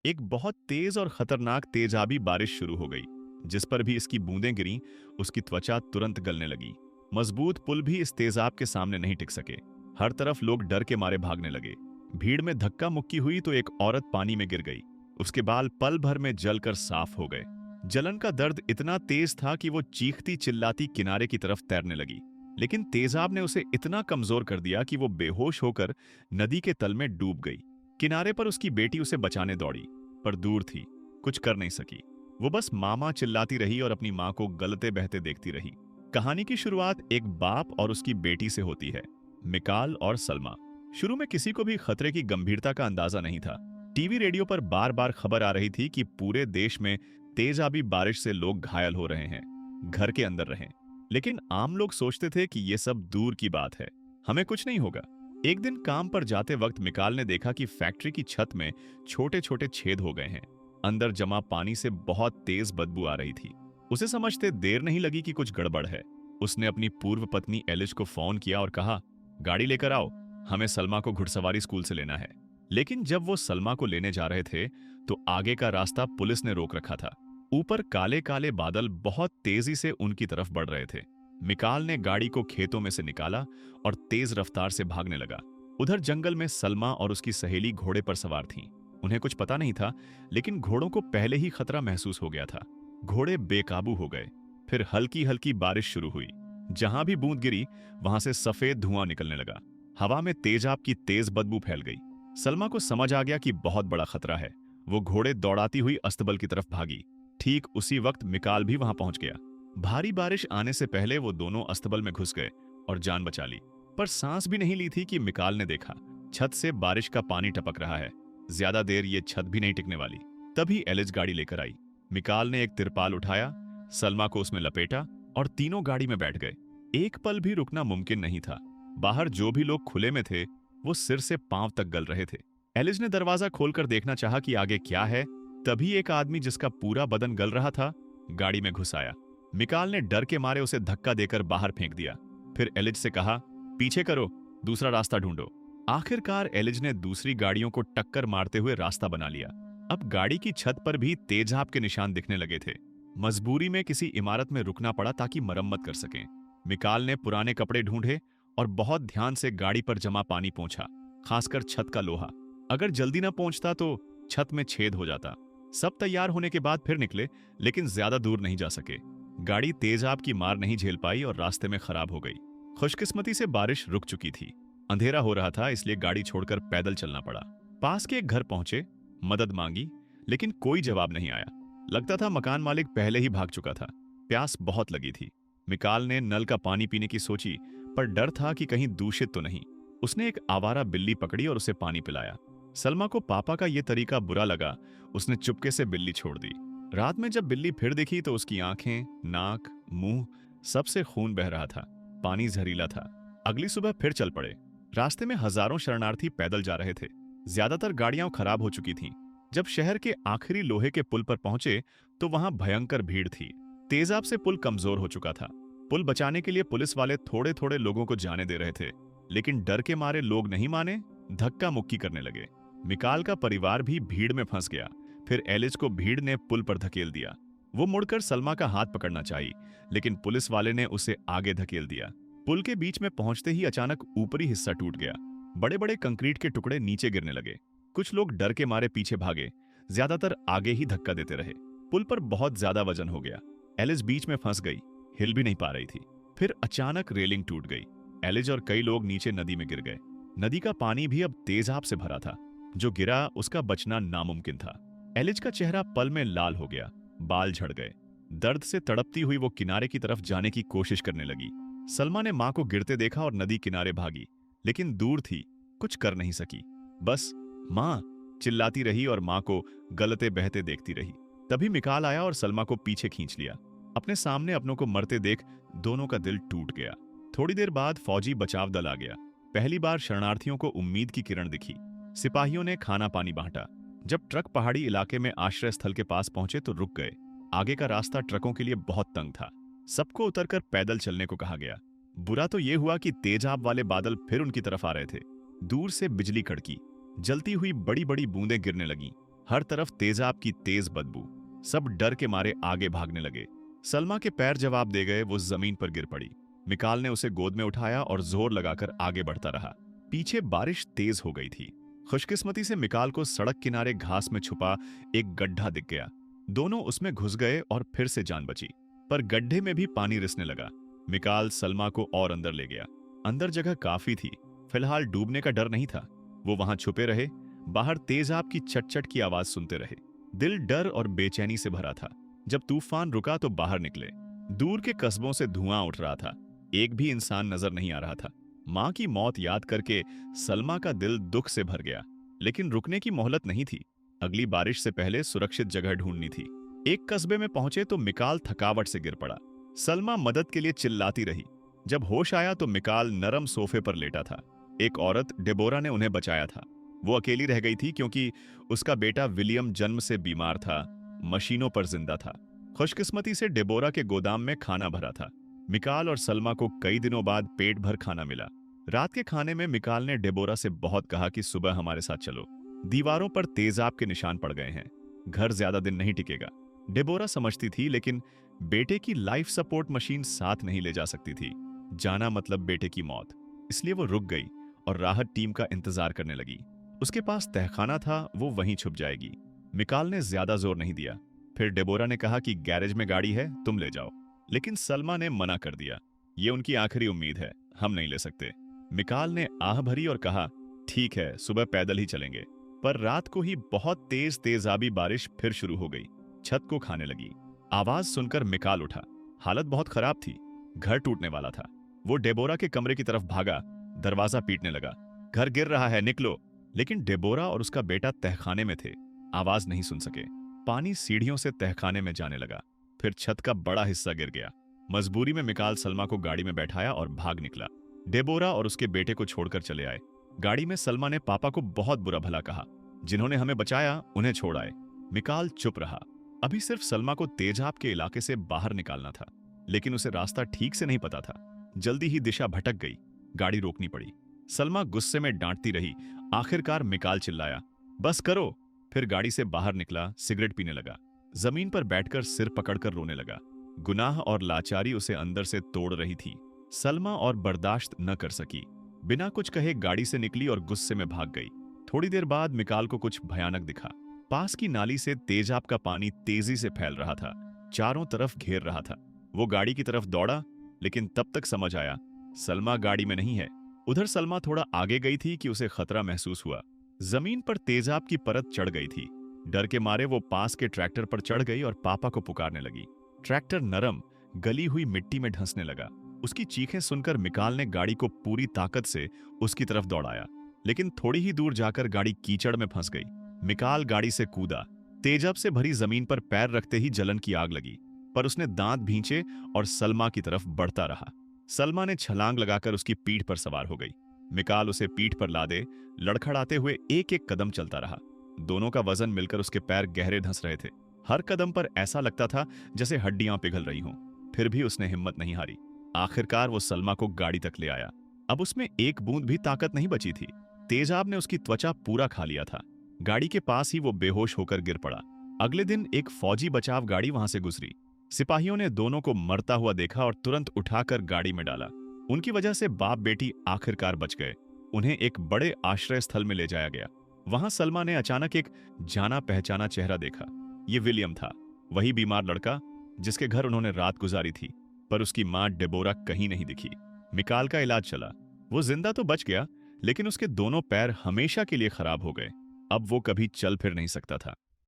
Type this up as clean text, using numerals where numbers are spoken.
एक बहुत तेज और खतरनाक तेजाबी बारिश शुरू हो गई। जिस पर भी इसकी बूंदें गिरी, उसकी त्वचा तुरंत गलने लगी। मजबूत पुल भी इस तेजाब के सामने नहीं टिक सके। हर तरफ लोग डर के मारे भागने लगे। भीड़ में धक्का मुक्की हुई तो एक औरत पानी में गिर गई। उसके बाल पल भर में जलकर साफ हो गए। जलन का दर्द इतना तेज था कि वो चीखती चिल्लाती किनारे की तरफ तैरने लगी। लेकिन तेजाब ने उसे इतना कमजोर कर दिया कि वो बेहोश होकर नदी के तल में डूब गई। किनारे पर उसकी बेटी उसे बचाने दौड़ी, पर दूर थी, कुछ कर नहीं सकी। वो बस मामा चिल्लाती रही और अपनी मां को गलते बहते देखती रही। कहानी की शुरुआत एक बाप और उसकी बेटी से होती है, मिकाल और सलमा। शुरू में किसी को भी खतरे की गंभीरता का अंदाजा नहीं था। टीवी रेडियो पर बार बार खबर आ रही थी कि पूरे देश में तेजाबी बारिश से लोग घायल हो रहे हैं, घर के अंदर रहें। लेकिन आम लोग सोचते थे कि ये सब दूर की बात है, हमें कुछ नहीं होगा। एक दिन काम पर जाते वक्त मिकाल ने देखा कि फैक्ट्री की छत में छोटे छोटे छेद हो गए हैं। अंदर जमा पानी से बहुत तेज बदबू आ रही थी। उसे समझते देर नहीं लगी कि कुछ गड़बड़ है। उसने अपनी पूर्व पत्नी एलिज को फोन किया और कहा, गाड़ी लेकर आओ, हमें सलमा को घुड़सवारी स्कूल से लेना है। लेकिन जब वो सलमा को लेने जा रहे थे तो आगे का रास्ता पुलिस ने रोक रखा था। ऊपर काले काले बादल बहुत तेजी से उनकी तरफ बढ़ रहे थे। मिकाल ने गाड़ी को खेतों में से निकाला और तेज रफ्तार से भागने लगा। उधर जंगल में सलमा और उसकी सहेली घोड़े पर सवार थीं। उन्हें कुछ पता नहीं था, लेकिन घोड़ों को पहले ही खतरा महसूस हो गया था। घोड़े बेकाबू हो गए। फिर हल्की हल्की बारिश शुरू हुई। जहां भी बूंद गिरी, वहां से सफेद धुआं निकलने लगा। हवा में तेजाब की तेज बदबू फैल गई। सलमा को समझ आ गया कि बहुत बड़ा खतरा है। वो घोड़े दौड़ाती हुई अस्तबल की तरफ भागी। ठीक उसी वक्त मिकाल भी वहां पहुंच गया। भारी बारिश आने से पहले वो दोनों अस्तबल में घुस गए और जान बचा ली। पर सांस भी नहीं ली थी कि मिकाल ने देखा, छत से बारिश का पानी टपक रहा है। ज्यादा देर ये छत भी नहीं टिकने वाली। तभी एलिज गाड़ी लेकर आई। मिकाल ने एक तिरपाल उठाया, सलमा को उसमें लपेटा और तीनों गाड़ी में बैठ गए। एक पल भी रुकना मुमकिन नहीं था। बाहर जो भी लोग खुले में थे वो सिर से पांव तक गल रहे थे। एलिज ने दरवाजा खोलकर देखना चाहा कि आगे क्या है। तभी एक आदमी जिसका पूरा बदन गल रहा था गाड़ी में घुस आया। मिकाल ने डर के मारे उसे धक्का देकर बाहर फेंक दिया। फिर एलिज से कहा, पीछे करो, दूसरा रास्ता ढूंढो। आखिरकार एलिज ने दूसरी गाड़ियों को टक्कर मारते हुए रास्ता बना लिया। अब गाड़ी की छत पर भी तेजाब के निशान दिखने लगे थे। मजबूरी में किसी इमारत में रुकना पड़ा ताकि मरम्मत कर सकें। मिकाल ने पुराने कपड़े ढूंढे और बहुत ध्यान से गाड़ी पर जमा पानी पोंछा, खासकर छत का लोहा। अगर जल्दी न पहुंचता तो छत में छेद हो जाता। सब तैयार होने के बाद फिर निकले, लेकिन ज्यादा दूर नहीं जा सके। गाड़ी तेजाब की मार नहीं झेल पाई और रास्ते में खराब हो गई। खुशकिस्मती से बारिश रुक चुकी थी। अंधेरा हो रहा था, इसलिए गाड़ी छोड़कर पैदल चलना पड़ा। पास के एक घर पहुंचे, मदद मांगी, लेकिन कोई जवाब नहीं आया। लगता था मकान मालिक पहले ही भाग चुका था। प्यास बहुत लगी थी। मिकाल ने नल का पानी पीने की सोची, पर डर था कि कहीं दूषित तो नहीं। उसने एक आवारा बिल्ली पकड़ी और उसे पानी पिलाया। सलमा को पापा का यह तरीका बुरा लगा। उसने चुपके से बिल्ली छोड़ दी। रात में जब बिल्ली फिर दिखी तो उसकी आंखें, नाक, मुंह, सबसे खून बह रहा था। पानी जहरीला था। अगली सुबह फिर चल पड़े। रास्ते में हजारों शरणार्थी पैदल जा रहे थे। ज्यादातर गाड़ियां खराब हो चुकी थीं। जब शहर के आखिरी लोहे के पुल पर पहुंचे तो वहां भयंकर भीड़ थी। तेजाब से पुल कमजोर हो चुका था। पुल बचाने के लिए पुलिस वाले थोड़े थोड़े लोगों को जाने दे रहे थे, लेकिन डर के मारे लोग नहीं माने, धक्का मुक्की करने लगे। मिकाल का परिवार भी भीड़ में फंस गया। फिर एलिज को भीड़ ने पुल पर धकेल दिया। वो मुड़कर सलमा का हाथ पकड़ना चाहिए, लेकिन पुलिस वाले ने उसे आगे धकेल दिया। पुल के बीच में पहुंचते ही अचानक ऊपरी हिस्सा टूट गया। बड़े बड़े कंक्रीट के टुकड़े नीचे गिरने लगे। कुछ लोग डर के मारे पीछे भागे, ज्यादातर आगे ही धक्का देते रहे। पुल पर बहुत ज्यादा वजन हो गया। एलिज बीच में फंस गई, हिल भी नहीं पा रही थी। फिर अचानक रेलिंग टूट गई। एलिज और कई लोग नीचे नदी में गिर गए। नदी का पानी भी अब तेजाब से भरा था। जो गिरा उसका बचना नामुमकिन था। एलिज का चेहरा पल में लाल हो गया, बाल झड़ गए। दर्द से तड़पती हुई वो किनारे की तरफ जाने की कोशिश करने लगी। सलमा ने मां को गिरते देखा और नदी किनारे भागी, लेकिन दूर थी, कुछ कर नहीं सकी। बस मां चिल्लाती रही और मां को गलते बहते देखती रही। तभी मिकाल आया और सलमा को पीछे खींच लिया। अपने सामने अपनों को मरते देख दोनों का दिल टूट गया। थोड़ी देर बाद फौजी बचाव दल आ गया। पहली बार शरणार्थियों को उम्मीद की किरण दिखी। सिपाहियों ने खाना पानी बांटा। जब ट्रक पहाड़ी इलाके में आश्रय स्थल के पास पहुंचे तो रुक गए। आगे का रास्ता ट्रकों के लिए बहुत तंग था। सबको उतरकर पैदल चलने को कहा गया। बुरा तो यह हुआ कि तेजाब वाले बादल फिर उनकी तरफ आ रहे थे। दूर से बिजली कड़की, जलती हुई बड़ी बड़ी बूंदें गिरने लगीं। हर तरफ तेजाब की तेज बदबू। सब डर के मारे आगे भागने लगे। सलमा के पैर जवाब दे गए, वो जमीन पर गिर पड़ी। मिकाल ने उसे गोद में उठाया और जोर लगाकर आगे बढ़ता रहा। पीछे बारिश तेज हो गई थी। खुशकिस्मती से मिकाल को सड़क किनारे घास में छुपा एक गड्ढा दिख गया। दोनों उसमें घुस गए और फिर से जान बची। पर गड्ढे में भी पानी रिसने लगा। मिकाल सलमा को और अंदर ले गया। अंदर जगह काफी थी, फिलहाल डूबने का डर नहीं था। वो वहां छुपे रहे, बाहर तेजाब की चटचट की आवाज सुनते रहे। दिल डर और बेचैनी से भरा था। जब तूफान रुका तो बाहर निकले। दूर के कस्बों से धुआं उठ रहा था। एक भी इंसान नजर नहीं आ रहा था। मां की मौत याद करके सलमा का दिल दुख से भर गया। लेकिन रुकने की मोहलत नहीं थी। अगली बारिश से पहले सुरक्षित जगह ढूंढनी थी। एक कस्बे में पहुंचे तो मिकाल थकावट से गिर पड़ा। सलमा मदद के लिए चिल्लाती रही। जब होश आया तो मिकाल नरम सोफे पर लेटा था। एक औरत डेबोरा ने उन्हें बचाया था। वो अकेली रह गई थी क्योंकि उसका बेटा विलियम जन्म से बीमार था, मशीनों पर जिंदा था। खुशकिस्मती से डेबोरा के गोदाम में खाना भरा था। मिकाल और सलमा को कई दिनों बाद पेट भर खाना मिला। रात के खाने में मिकाल ने डेबोरा से बहुत कहा कि सुबह हमारे साथ चलो। दीवारों पर तेजाब के निशान पड़ गए हैं। घर ज्यादा दिन नहीं टिकेगा। डेबोरा समझती थी, लेकिन बेटे की लाइफ सपोर्ट मशीन साथ नहीं ले जा सकती थी। जाना मतलब बेटे की मौत। इसलिए वो रुक गई और राहत टीम का इंतजार करने लगी। उसके पास तहखाना था, वो वहीं छुप जाएगी। मिकाल ने ज्यादा जोर नहीं दिया। फिर डेबोरा ने कहा कि गैरेज में गाड़ी है, तुम ले जाओ। लेकिन सलमा ने मना कर दिया। ये उनकी आखिरी उम्मीद है, हम नहीं ले सकते। मिकाल ने आह भरी और कहा, ठीक है, सुबह पैदल ही चलेंगे। पर रात को ही बहुत तेज तेजाबी बारिश फिर शुरू हो गई। छत को खाने लगी। आवाज सुनकर मिकाल उठा। हालत बहुत खराब थी, घर टूटने वाला था। वो डेबोरा के कमरे की तरफ भागा, दरवाजा पीटने लगा। घर गिर रहा है, निकलो। लेकिन डेबोरा और उसका बेटा तहखाने में थे, आवाज नहीं सुन सके। पानी सीढ़ियों से तहखाने में जाने लगा। फिर छत का बड़ा हिस्सा गिर गया। मजबूरी में मिकाल सलमा को गाड़ी में बैठाया और भाग निकला। डेबोरा और उसके बेटे को छोड़कर चले आए। गाड़ी में सलमा ने पापा को बहुत बुरा भला कहा। जिन्होंने हमें बचाया उन्हें छोड़ आए। मिकाल चुप रहा। अभी सिर्फ सलमा को तेजाब के इलाके से बाहर निकालना था, लेकिन उसे रास्ता ठीक से नहीं पता था। जल्दी ही दिशा भटक गई। गाड़ी रोकनी पड़ी। सलमा गुस्से में डांटती रही। आखिरकार मिकाल चिल्लाया, बस करो। फिर गाड़ी से बाहर निकला, सिगरेट पीने लगा। जमीन पर बैठकर सिर पकड़कर रोने लगा। गुनाह और लाचारी उसे अंदर से तोड़ रही थी। सलमा और बर्दाश्त न कर सकी। बिना कुछ कहे गाड़ी से निकली और गुस्से में भाग गई। थोड़ी देर बाद मिकाल को कुछ भयानक दिखा। पास की नाली से तेजाब का पानी तेजी से फैल रहा था, चारों तरफ घेर रहा था। वो गाड़ी की तरफ दौड़ा, लेकिन तब तक समझ आया सलमा गाड़ी में नहीं है। उधर सलमा थोड़ा आगे गई थी कि उसे खतरा महसूस हुआ। जमीन पर तेजाब की परत चढ़ गई थी। डर के मारे वो पास के ट्रैक्टर पर चढ़ गई और पापा को पुकारने लगी। ट्रैक्टर नरम, गली हुई मिट्टी में ढंसने लगा। उसकी चीखें सुनकर मिकाल ने गाड़ी को पूरी ताकत से उसकी तरफ दौड़ाया, लेकिन थोड़ी ही दूर जाकर गाड़ी कीचड़ में फंस गई। मिकाल गाड़ी से कूदा। तेजाब से भरी जमीन पर पैर रखते ही जलन की आग लगी, पर उसने दांत भींचे और सलमा की तरफ बढ़ता रहा। सलमा ने छलांग लगाकर उसकी पीठ पर सवार हो गई। मिकाल उसे पीठ पर लादे लड़खड़ाते हुए एक एक कदम चलता रहा। दोनों का वजन मिलकर उसके पैर गहरे धंस रहे थे। हर कदम पर ऐसा लगता था जैसे हड्डियां पिघल रही हों। फिर भी उसने हिम्मत नहीं हारी। आखिरकार वो सलमा को गाड़ी तक ले आया। अब उसमें एक बूंद भी ताकत नहीं बची थी। तेजाब ने उसकी त्वचा पूरा खा लिया था। गाड़ी के पास ही वो बेहोश होकर गिर पड़ा। अगले दिन एक फौजी बचाव गाड़ी वहां से गुजरी। सिपाहियों ने दोनों को मरता हुआ देखा और तुरंत उठाकर गाड़ी में डाला। उनकी वजह से बाप बेटी आखिरकार बच गए। उन्हें एक बड़े आश्रय स्थल में ले जाया गया। वहां सलमा ने अचानक एक जाना पहचाना चेहरा देखा। ये विलियम था, वही बीमार लड़का जिसके घर उन्होंने रात गुजारी थी। पर उसकी मां डेबोरा कहीं नहीं दिखी। मिकाल का इलाज चला। वो जिंदा तो बच गया, लेकिन उसके दोनों पैर हमेशा के लिए खराब हो गए। अब वो कभी चल फिर नहीं सकता था।